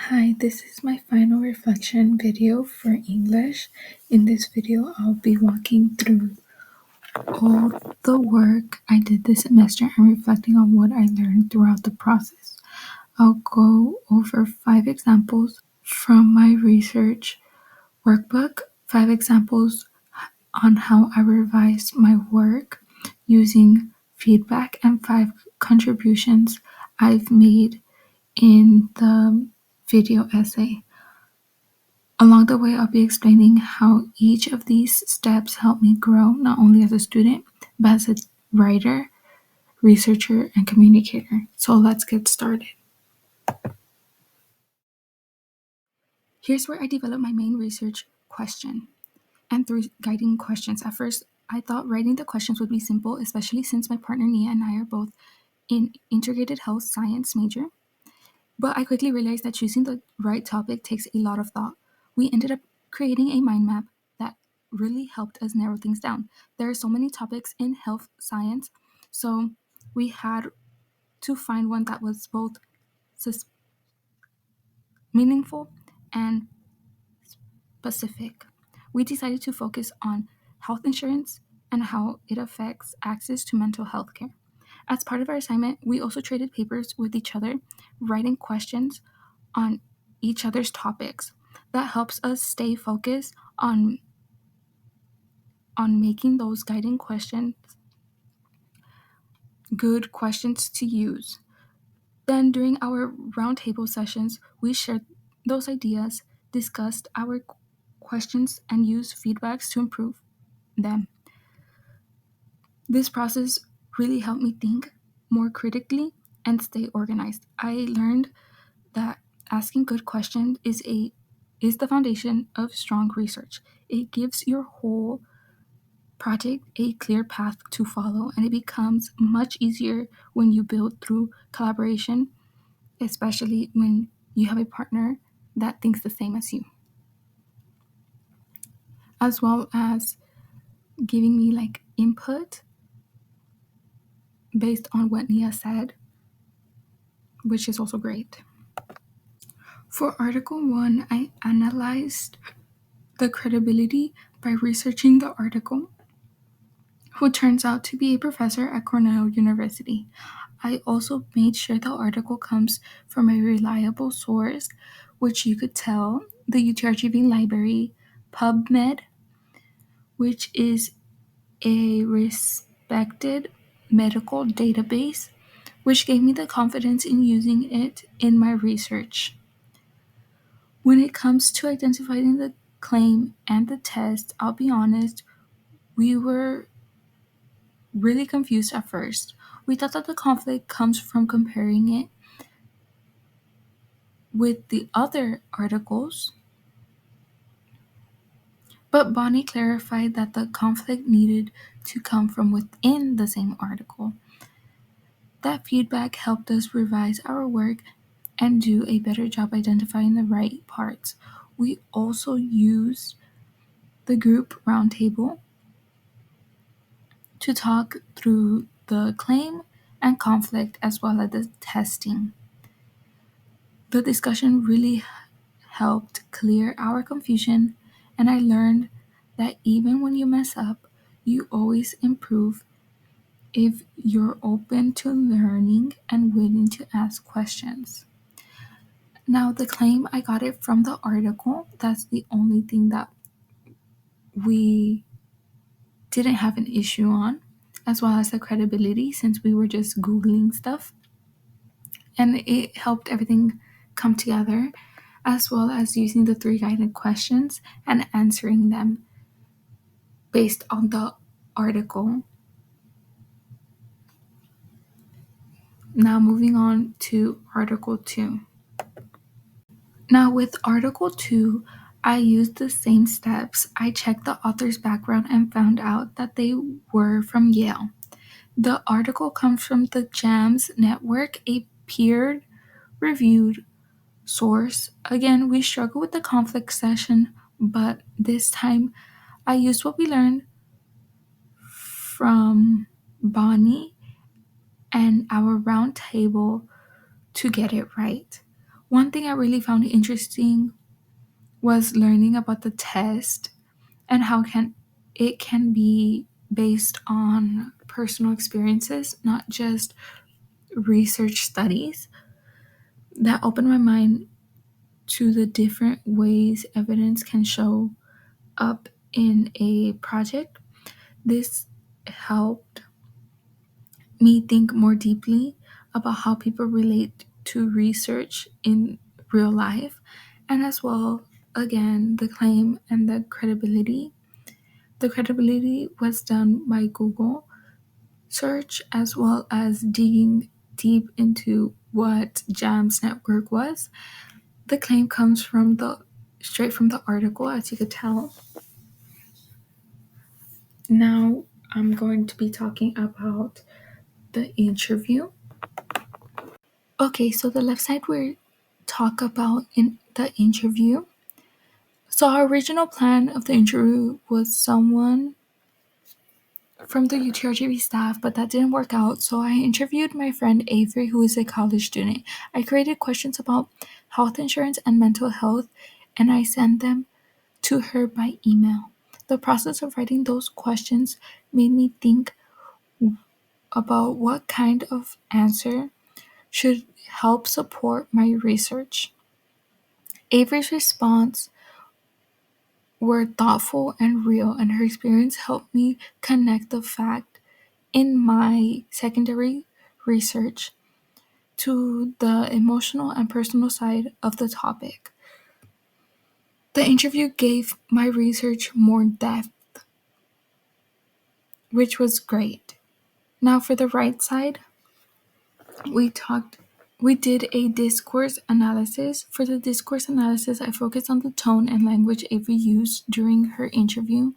Hi, this is my final reflection video for English. In this video, I'll be walking through all the work I did this semester and reflecting on what I learned throughout the process. I'll go over 5 examples from my research workbook, 5 examples on how I revised my work using feedback, and 5 contributions I've made in the video essay. Along the way, I'll be explaining how each of these steps helped me grow, not only as a student, but as a writer, researcher, and communicator. So let's get started. Here's where I developed my main research question and 3 guiding questions. At first, I thought writing the questions would be simple, especially since my partner Nia and I are both in integrated health science major. But I quickly realized that choosing the right topic takes a lot of thought. We ended up creating a mind map that really helped us narrow things down. There are so many topics in health science, so we had to find one that was both meaningful and specific. We decided to focus on health insurance and how it affects access to mental health care. As part of our assignment, we also traded papers with each other, writing questions on each other's topics. That helps us stay focused on making those guiding questions good questions to use. Then during our roundtable sessions, we shared those ideas, discussed our questions, and used feedbacks to improve them. This process really helped me think more critically and stay organized. I learned that asking good questions is the foundation of strong research. It gives your whole project a clear path to follow, and it becomes much easier when you build through collaboration, especially when you have a partner that thinks the same as you, as well as giving me like input based on what Nia said, which is also great. For Article 1, I analyzed the credibility by researching the article, who turns out to be a professor at Cornell University. I also made sure the article comes from a reliable source, which you could tell the UTRGV library, PubMed, which is a respected medical database, which gave me the confidence in using it in my research. When it comes to identifying the claim and the test, I'll be honest, we were really confused at first. We thought that the conflict comes from comparing it with the other articles, but Bonnie clarified that the conflict needed to come from within the same article. That feedback helped us revise our work and do a better job identifying the right parts. We also used the group roundtable to talk through the claim and conflict as well as the testing. The discussion really helped clear our confusion, and I learned that even when you mess up, you always improve if you're open to learning and willing to ask questions. Now, the claim, I got it from the article. That's the only thing that we didn't have an issue on, as well as the credibility, since we were just Googling stuff. And it helped everything come together, as well as using the 3 guided questions and answering them based on the article. Now, moving on to Article 2. Now, with Article 2, I used the same steps. I checked the author's background and found out that they were from Yale. The article comes from the JAMS Network, a peer-reviewed source. Again, we struggled with the conflict session, but this time I used what we learned from Bonnie and our round table to get it right. One thing I really found interesting was learning about the test and how it can be based on personal experiences, not just research studies. That opened my mind to the different ways evidence can show up in a project. This helped me think more deeply about how people relate to research in real life, and as well, again, the claim and the credibility. The credibility was done by Google search as well as digging deep into what JAM's network was. The claim comes from the straight from the article, as you could tell. Now I'm going to be talking about the interview. Okay, so the left side we talk about in the interview. So our original plan of the interview was someone from the UTRGV staff, but that didn't work out. So I interviewed my friend Avery, who is a college student. I created questions about health insurance and mental health, and I sent them to her by email. The process of writing those questions made me think about what kind of answer should help support my research. Avery's response were thoughtful and real, and her experience helped me connect the fact in my secondary research to the emotional and personal side of the topic. The interview gave my research more depth, which was great. Now for the right side, we did a discourse analysis. For the discourse analysis, I focused on the tone and language Avery used during her interview.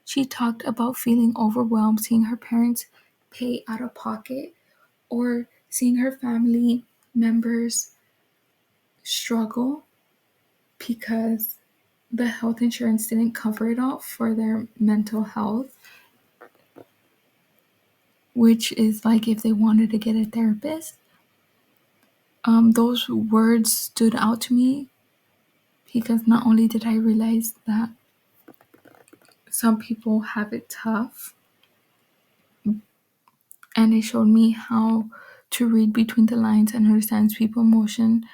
She talked about feeling overwhelmed seeing her parents pay out of pocket or seeing her family members struggle because the health insurance didn't cover it all for their mental health, which is like if they wanted to get a therapist. Those words stood out to me because not only did I realize that some people have it tough, and it showed me how to read between the lines and understand people's emotion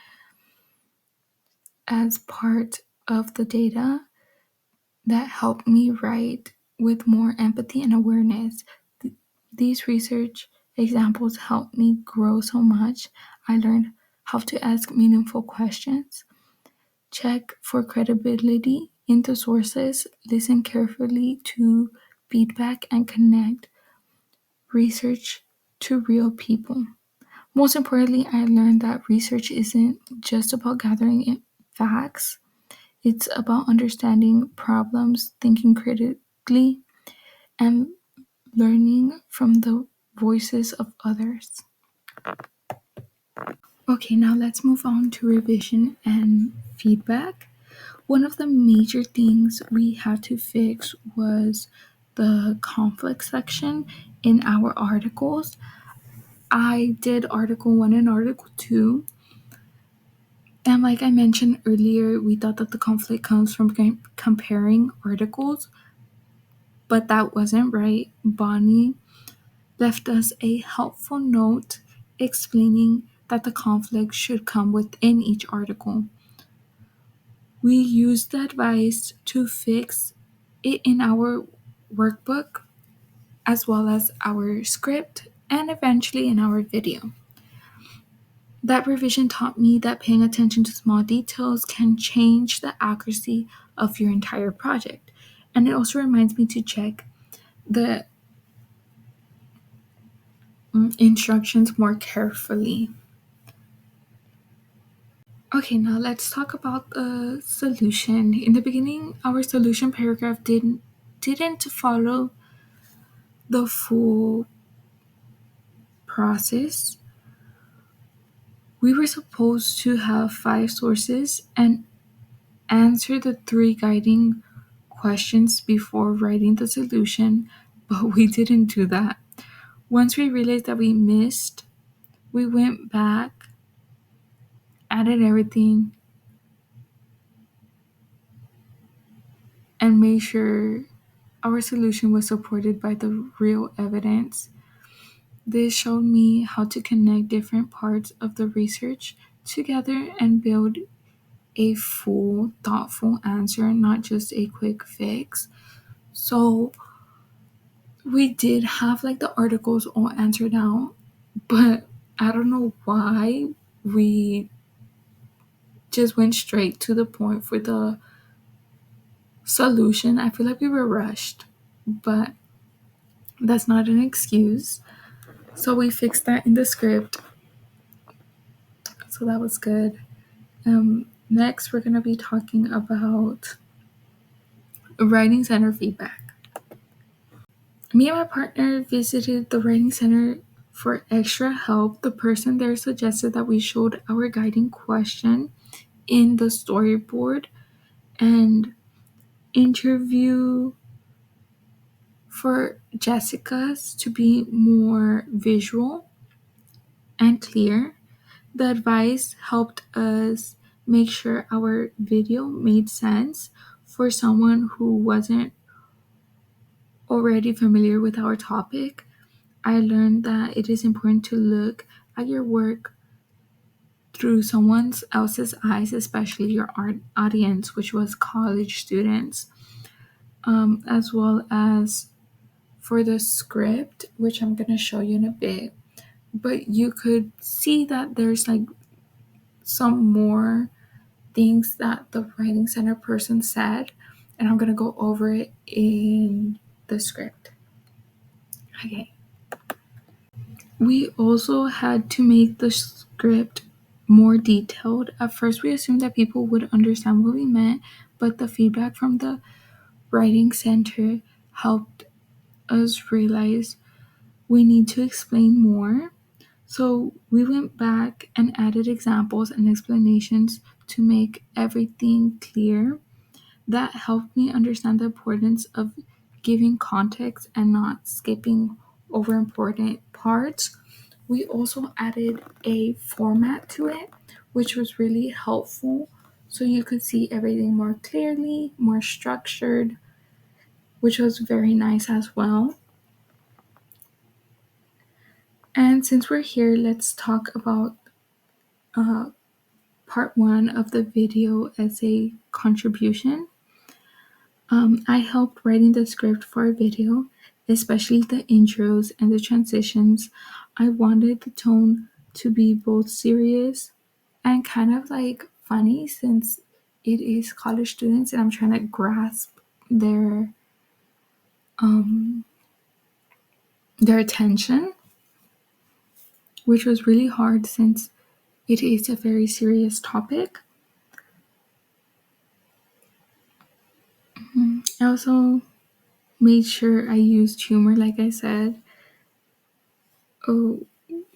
as part of the data that helped me write with more empathy and awareness. These research examples helped me grow so much. I learned how to ask meaningful questions, check for credibility in the sources, listen carefully to feedback, and connect research to real people. Most importantly, I learned that research isn't just about gathering facts, it's about understanding problems, thinking critically, and learning from the voices of others. Okay, now let's move on to revision and feedback. One of the major things we had to fix was the conflict section in our articles. I did Article 1 and Article 2. And like I mentioned earlier, we thought that the conflict comes from comparing articles, but that wasn't right. Bonnie left us a helpful note explaining that the conflict should come within each article. We used the advice to fix it in our workbook as well as our script and eventually in our video. That revision taught me that paying attention to small details can change the accuracy of your entire project. And it also reminds me to check the instructions more carefully. Okay, now let's talk about the solution. In the beginning, our solution paragraph didn't follow the full process. We were supposed to have 5 sources and answer the 3 guiding questions before writing the solution, but we didn't do that. Once we realized that we missed, we went back added everything and made sure our solution was supported by the real evidence. This showed me how to connect different parts of the research together and build a full, thoughtful answer, not just a quick fix. So we did have like the articles all answered out, but I don't know why we just went straight to the point for the solution. I feel like we were rushed, but that's not an excuse. So we fixed that in the script. So that was good. Next, we're going to be talking about writing center feedback. Me and my partner visited the writing center for extra help. The person there suggested that we showed our guiding question in the storyboard and interview for Jessica's to be more visual and clear. The advice helped us make sure our video made sense for someone who wasn't already familiar with our topic. I learned that it is important to look at your work through someone else's eyes, especially your art audience, which was college students, as well as for the script, which I'm going to show you in a bit. But you could see that there's like some more things that the writing center person said, and I'm going to go over it in the script. Okay. We also had to make the script more detailed. At first, we assumed that people would understand what we meant, but the feedback from the writing center helped us realize we need to explain more. So we went back and added examples and explanations to make everything clear. That helped me understand the importance of giving context and not skipping over important parts. We also added a format to it, which was really helpful so you could see everything more clearly, more structured, which was very nice as well. And since we're here, let's talk about part one of the video essay contribution. I helped writing the script for a video, especially the intros and the transitions. I wanted the tone to be both serious and kind of like funny since it is college students and I'm trying to grasp their attention, which was really hard since it is a very serious topic. I also made sure I used humor, like I said,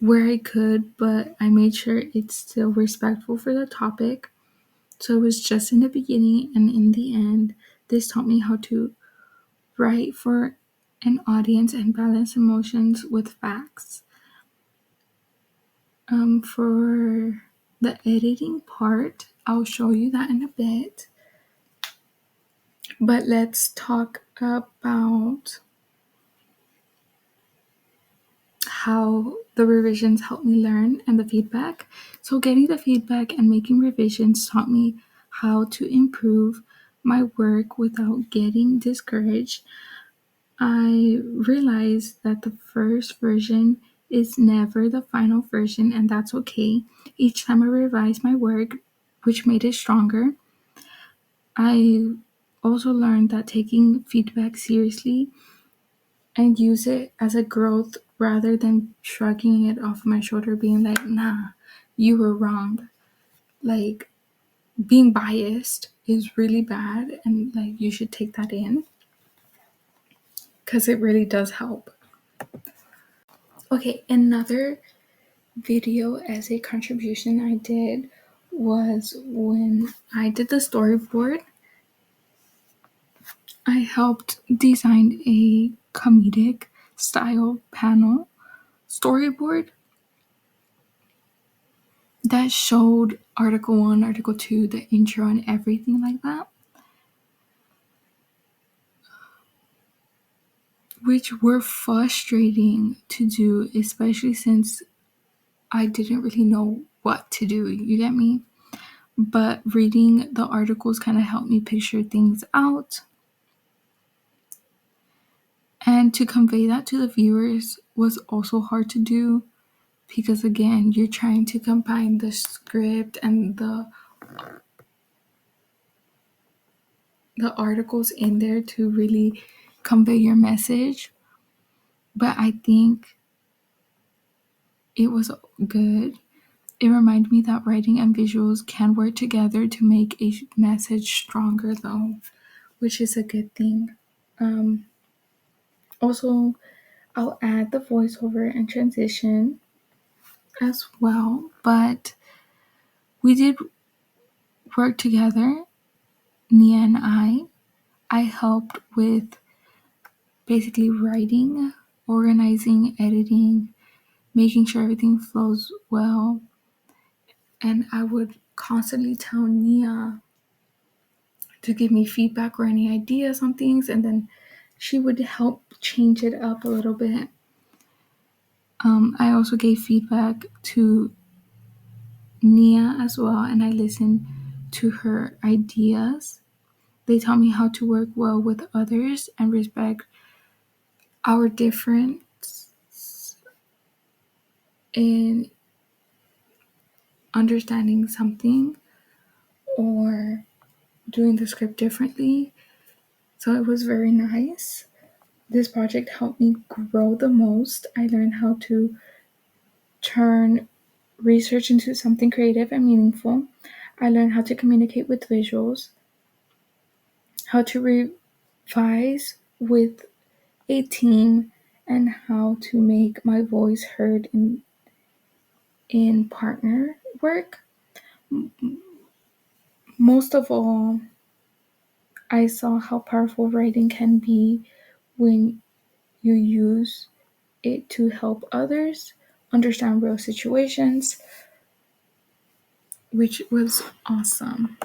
where I could, but I made sure it's still respectful for the topic. So it was just in the beginning and in the end. This taught me how to write for an audience and balance emotions with facts. For the editing part, I'll show you that in a bit. But let's talk about how the revisions helped me learn and the feedback. So, getting the feedback and making revisions taught me how to improve my work without getting discouraged. I realized that the first version is never the final version, and that's okay. Each time I revised my work, which made it stronger, I also learned that taking feedback seriously and use it as a growth rather than shrugging it off my shoulder, being like, nah, you were wrong. Like, being biased is really bad, and like, you should take that in because it really does help. Okay, another video as a contribution I did was when I did the storyboard. I helped design a comedic style panel storyboard. that showed Article 1, Article 2, the intro, and everything like that, which were frustrating to do, especially since I didn't really know what to do. You get me? But reading the articles kind of helped me picture things out. And to convey that to the viewers was also hard to do because, again, you're trying to combine the script and the articles in there to really convey your message. But I think it was good. It reminded me that writing and visuals can work together to make a message stronger, though, which is a good thing. Also, I'll add the voiceover and transition as well, but we did work together, Nia and I. I helped with basically writing, organizing, editing, making sure everything flows well. And I would constantly tell Nia to give me feedback or any ideas on things, and then she would help change it up a little bit. I also gave feedback to Nia as well, and I listened to her ideas. They taught me how to work well with others and respect our difference in understanding something or doing the script differently. So it was very nice. This project helped me grow the most. I learned how to turn research into something creative and meaningful. I learned how to communicate with visuals, how to revise with a team, and how to make my voice heard in partner work. Most of all, I saw how powerful writing can be when you use it to help others understand real situations, which was awesome.